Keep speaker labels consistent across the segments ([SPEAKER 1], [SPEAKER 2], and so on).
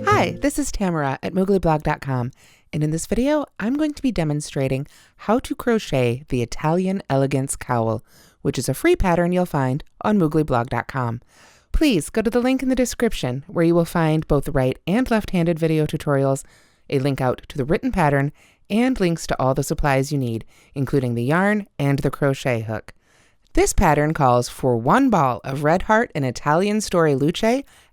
[SPEAKER 1] Hi, this is Tamara at mooglyblog.com, and in this video, I'm going to be demonstrating how to crochet the Italian Elegance Cowl, which is a free pattern you'll find on mooglyblog.com. Please go to the link in the description where you will find both right and left-handed video tutorials, a link out to the written pattern, and links to all the supplies you need, including the yarn and the crochet hook. This pattern calls for 1 ball of red heart and Italian story luce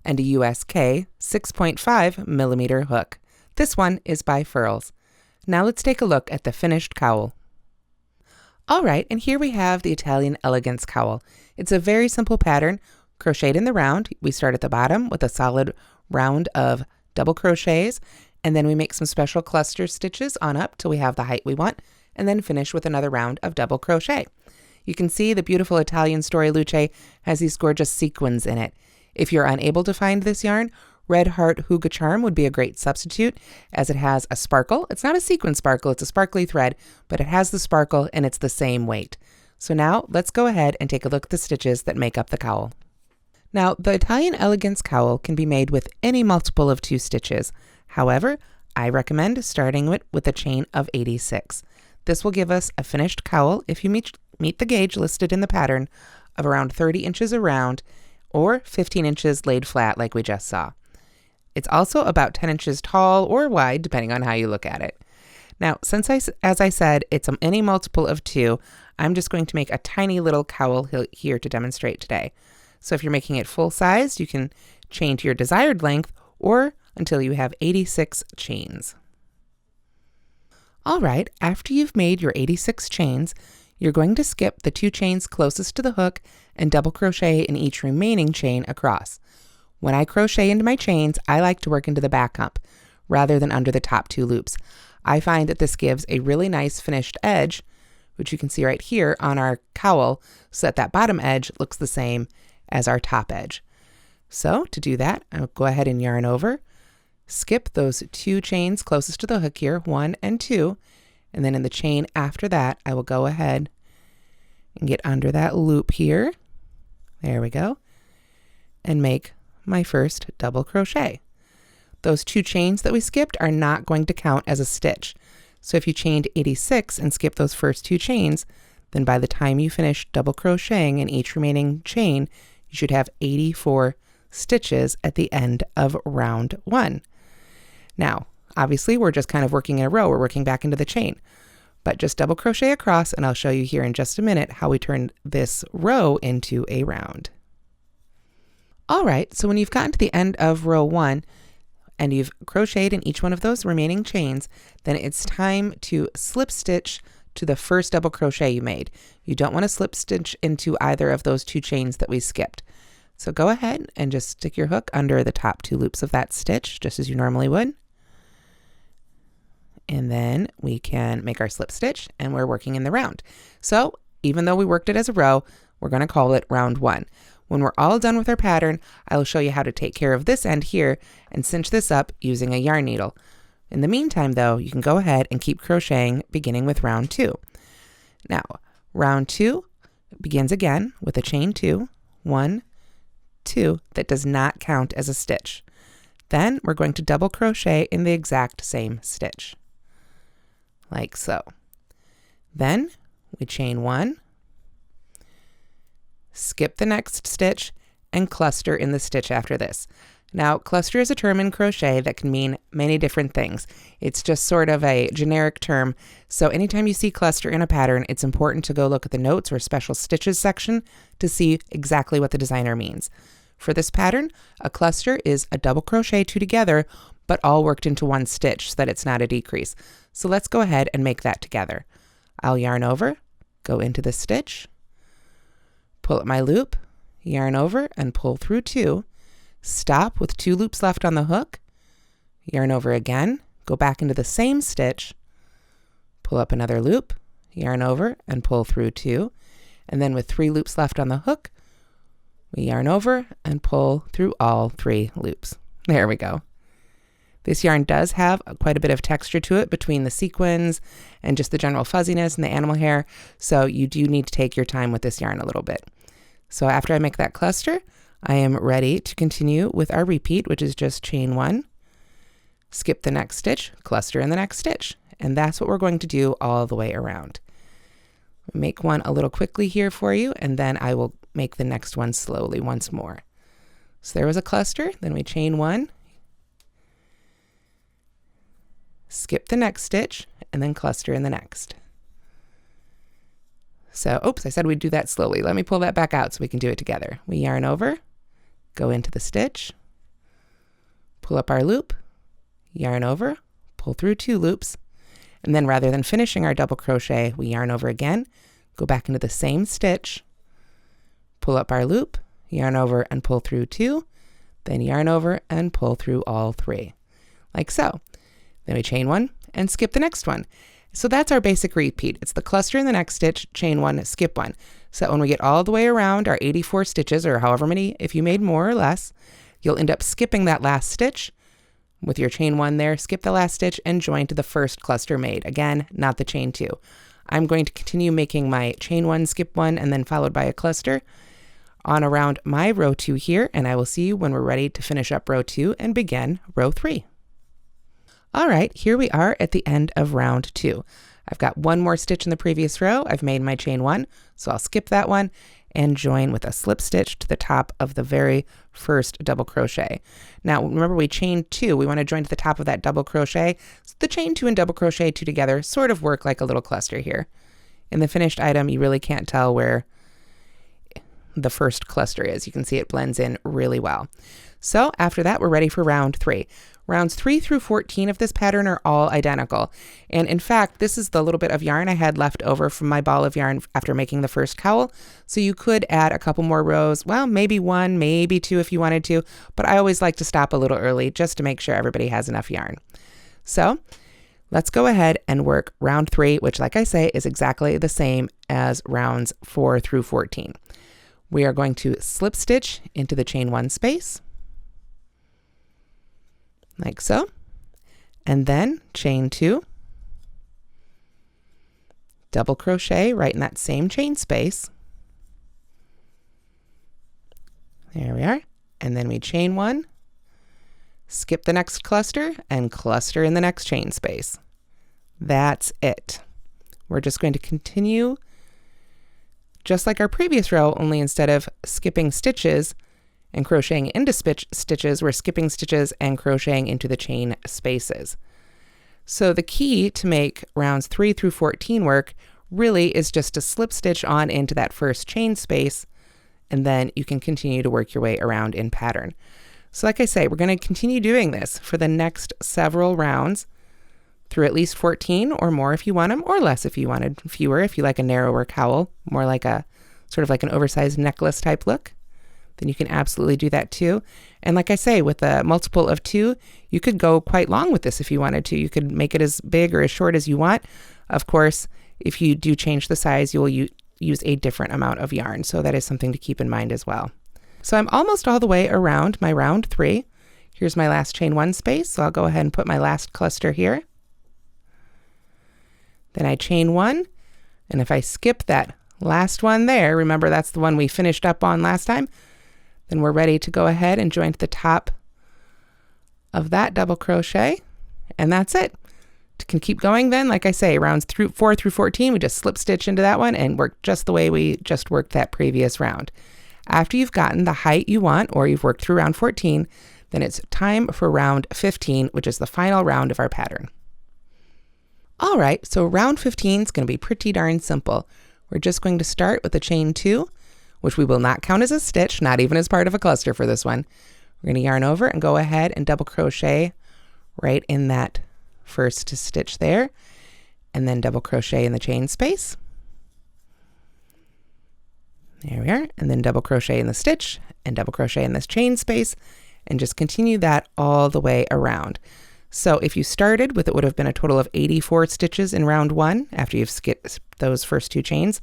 [SPEAKER 1] and a USK 6.5 millimeter hook. This one is by Furls. Now let's take a look at the finished cowl. Alright, and here we have the Italian Elegance Cowl. It's a very simple pattern, crocheted in the round. We start at the bottom with a solid round of double crochets, and then we make some special cluster stitches on up till we have the height we want, and then finish with another round of double crochet. You can see the beautiful Italian story luce has these gorgeous sequins in it. If you're unable to find this yarn, Red Heart Hygge Charm would be a great substitute, as it has a sparkle. It's not a sequin sparkle, it's a sparkly thread, but it has the sparkle and it's the same weight. So now let's go ahead and take a look at the stitches that make up the cowl. Now, the Italian Elegance Cowl can be made with any multiple of 2 stitches. However, I recommend starting with a chain of 86. This will give us a finished cowl if you meet the gauge listed in the pattern of around 30 inches around or 15 inches laid flat like we just saw. It's also about 10 inches tall or wide depending on how you look at it. Now, since as I said, it's any multiple of 2, I'm just going to make a tiny little cowl here to demonstrate today. So if you're making it full size, you can chain to your desired length or until you have 86 chains. All right, after you've made your 86 chains, you're going to skip the 2 chains closest to the hook and double crochet in each remaining chain across. When I crochet into my chains, I like to work into the back hump rather than under the top 2 loops. I find that this gives a really nice finished edge, which you can see right here on our cowl, so that bottom edge looks the same as our top edge. So to do that, I'll go ahead and yarn over, skip those 2 chains closest to the hook here, 1 and 2, and then in the chain after that, I will go ahead and get under that loop here. There we go. And make my first double crochet. Those 2 chains that we skipped are not going to count as a stitch. So if you chained 86 and skip those first 2 chains, then by the time you finish double crocheting in each remaining chain, you should have 84 stitches at the end of round 1. Now, obviously, we're just kind of working in a row. We're working back into the chain. But just double crochet across, and I'll show you here in just a minute how we turn this row into a round. All right, so when you've gotten to the end of row 1 and you've crocheted in each one of those remaining chains, then it's time to slip stitch to the first double crochet you made. You don't want to slip stitch into either of those 2 chains that we skipped. So go ahead and just stick your hook under the top 2 loops of that stitch, just as you normally would. And then we can make our slip stitch, and we're working in the round. So even though we worked it as a row, we're going to call it round 1. When we're all done with our pattern, I will show you how to take care of this end here and cinch this up using a yarn needle. In the meantime, though, you can go ahead and keep crocheting beginning with round 2. Now, round 2 begins again with a chain 2, 1, 2, that does not count as a stitch. Then we're going to double crochet in the exact same stitch, like so. Then we chain 1, skip the next stitch, and cluster in the stitch after this. Now, cluster is a term in crochet that can mean many different things. It's just sort of a generic term, so anytime you see cluster in a pattern, it's important to go look at the notes or special stitches section to see exactly what the designer means. For this pattern, a cluster is a double crochet 2 together, but all worked into 1 stitch so that it's not a decrease. So let's go ahead and make that together. I'll yarn over, go into the stitch, pull up my loop, yarn over and pull through 2, stop with 2 loops left on the hook, yarn over again, go back into the same stitch, pull up another loop, yarn over and pull through 2, and then with 3 loops left on the hook, we yarn over and pull through all 3 loops. There we go. This yarn does have quite a bit of texture to it between the sequins and just the general fuzziness and the animal hair, so you do need to take your time with this yarn a little bit. So after I make that cluster, I am ready to continue with our repeat, which is just chain 1, skip the next stitch, cluster in the next stitch. And that's what we're going to do all the way around. Make one a little quickly here for you, and then I will make the next one slowly once more. So there was a cluster, then we chain 1, skip the next stitch, and then cluster in the next. So, oops, I said we'd do that slowly. Let me pull that back out so we can do it together. We yarn over, go into the stitch, pull up our loop, yarn over, pull through 2 loops, and then rather than finishing our double crochet, we yarn over again, go back into the same stitch, pull up our loop, yarn over and pull through 2, then yarn over and pull through all 3, like so. Then we chain 1 and skip the next one. So that's our basic repeat. It's the cluster in the next stitch, chain 1, skip 1. So that when we get all the way around our 84 stitches, or however many, if you made more or less, you'll end up skipping that last stitch with your chain 1 there, skip the last stitch and join to the first cluster made. Again, not the chain 2. I'm going to continue making my chain 1, skip 1, and then followed by a cluster on around my row 2 here, and I will see you when we're ready to finish up row 2 and begin row 3. All right, here we are at the end of round 2. I've got one more stitch in the previous row. I've made my chain 1, so I'll skip that one and join with a slip stitch to the top of the very first double crochet. Now, remember we chained 2. We want to join to the top of that double crochet. So the chain 2 and double crochet 2 together sort of work like a little cluster here. In the finished item, you really can't tell where the first cluster is. You can see it blends in really well. So after that, we're ready for round 3. Rounds 3 through 14 of this pattern are all identical. And in fact, this is the little bit of yarn I had left over from my ball of yarn after making the first cowl. So you could add a couple more rows, well, maybe 1, maybe 2 if you wanted to, but I always like to stop a little early just to make sure everybody has enough yarn. So let's go ahead and work round 3, which like I say is exactly the same as rounds 4 through 14. We are going to slip stitch into the chain 1 space, like so, and then chain 2, double crochet right in that same chain space. There we are. And then we chain 1, skip the next cluster, and cluster in the next chain space. That's it. We're just going to continue just like our previous row, only instead of skipping stitches and crocheting into stitches, we're skipping stitches and crocheting into the chain spaces. So the key to make rounds 3 through 14 work really is just to slip stitch on into that first chain space, and then you can continue to work your way around in pattern. So like I say, we're going to continue doing this for the next several rounds through at least 14 or more if you want them, or less if you wanted fewer, if you like a narrower cowl, more like a sort of like an oversized necklace type look. Then you can absolutely do that too. And like I say, with a multiple of 2, you could go quite long with this if you wanted to. You could make it as big or as short as you want. Of course, if you do change the size, you will use a different amount of yarn. So that is something to keep in mind as well. So I'm almost all the way around my round 3. Here's my last chain 1 space. So I'll go ahead and put my last cluster here. Then I chain 1. And if I skip that last one there, remember that's the one we finished up on last time, then we're ready to go ahead and join to the top of that double crochet, and that's it. Can keep going then, like I say, rounds 4 through 14, we just slip stitch into that one and work just the way we just worked that previous round. After you've gotten the height you want, or you've worked through round 14, then it's time for round 15, which is the final round of our pattern. All right, so round 15 is going to be pretty darn simple. We're just going to start with the chain 2, which we will not count as a stitch, not even as part of a cluster for this one. We're going to yarn over and go ahead and double crochet right in that first stitch there, and then double crochet in the chain space. There we are, and then double crochet in the stitch and double crochet in this chain space, and just continue that all the way around. So if you started with, it would have been a total of 84 stitches in round 1 after you've skipped those first 2 chains.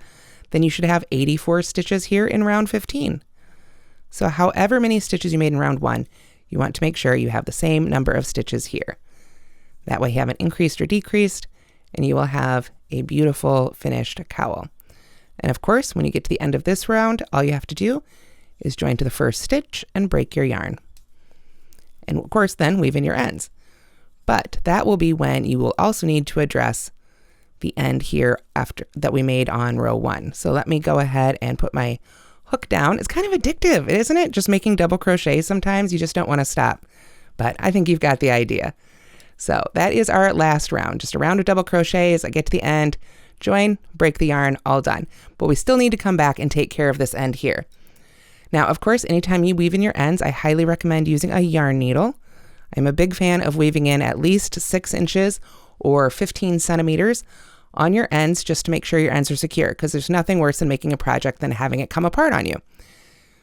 [SPEAKER 1] Then you should have 84 stitches here in round 15. So however many stitches you made in round 1, you want to make sure you have the same number of stitches here. That way you haven't increased or decreased, and you will have a beautiful finished cowl. And of course, when you get to the end of this round, all you have to do is join to the first stitch and break your yarn. And of course, then weave in your ends. But that will be when you will also need to address the end here after that we made on row 1. So let me go ahead and put my hook down. It's kind of addictive, isn't it? Just making double crochet sometimes, you just don't want to stop. But I think you've got the idea. So that is our last round, just a round of double crochets. I get to the end, join, break the yarn, all done. But we still need to come back and take care of this end here. Now, of course, anytime you weave in your ends, I highly recommend using a yarn needle. I'm a big fan of weaving in at least 6 inches or 15 centimeters on your ends just to make sure your ends are secure, because there's nothing worse than making a project than having it come apart on you.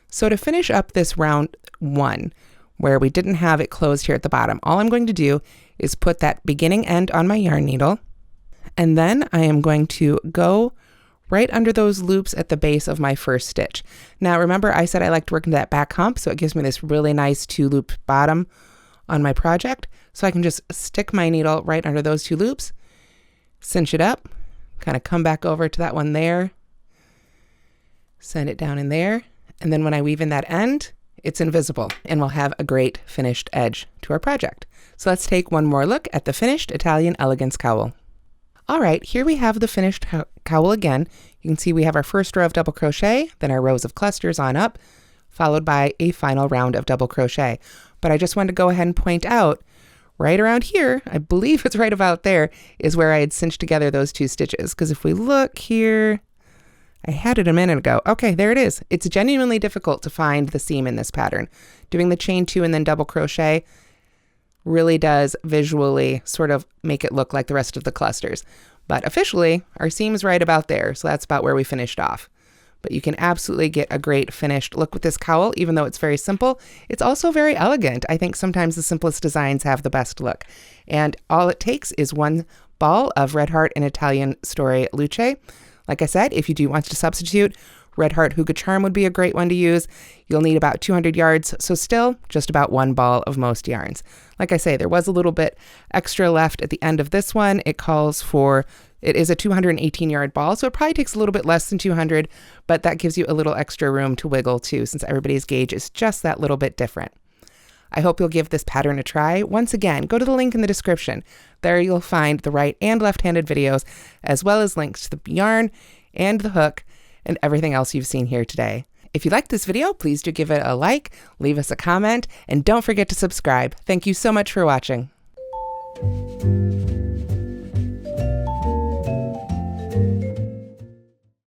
[SPEAKER 1] So to finish up this round 1, where we didn't have it closed here at the bottom, all I'm going to do is put that beginning end on my yarn needle, and then I am going to go right under those loops at the base of my first stitch. Now remember, I said I like to work into that back hump, so it gives me this really nice 2-loop bottom on my project. So I can just stick my needle right under those 2 loops, cinch it up, kind of come back over to that one there, send it down in there, and then when I weave in that end, it's invisible, and we'll have a great finished edge to our project. So let's take one more look at the finished Italian Elegance Cowl. All right, here we have the finished cowl again. You can see we have our first row of double crochet, then our rows of clusters on up, followed by a final round of double crochet. But I just wanted to go ahead and point out, right around here, I believe it's right about there, is where I had cinched together those 2 stitches. Because if we look here, I had it a minute ago. Okay, there it is. It's genuinely difficult to find the seam in this pattern. Doing the chain 2 and then double crochet really does visually sort of make it look like the rest of the clusters. But officially, our seam's right about there, so that's about where we finished off. But you can absolutely get a great finished look with this cowl, even though it's very simple. It's also very elegant. I think sometimes the simplest designs have the best look. And all it takes is 1 ball of Red Heart in Italian Storie Luce. Like I said, if you do want to substitute, Red Heart Hookah Charm would be a great one to use. You'll need about 200 yards, so still just about 1 ball of most yarns. Like I say, there was a little bit extra left at the end of this one. It is a 218 yard ball, so it probably takes a little bit less than 200, but that gives you a little extra room to wiggle too, since everybody's gauge is just that little bit different. I hope you'll give this pattern a try. Once again, go to the link in the description. There you'll find the right and left-handed videos, as well as links to the yarn and the hook and everything else you've seen here today. If you liked this video, please do give it a like, leave us a comment, and don't forget to subscribe. Thank you so much for watching.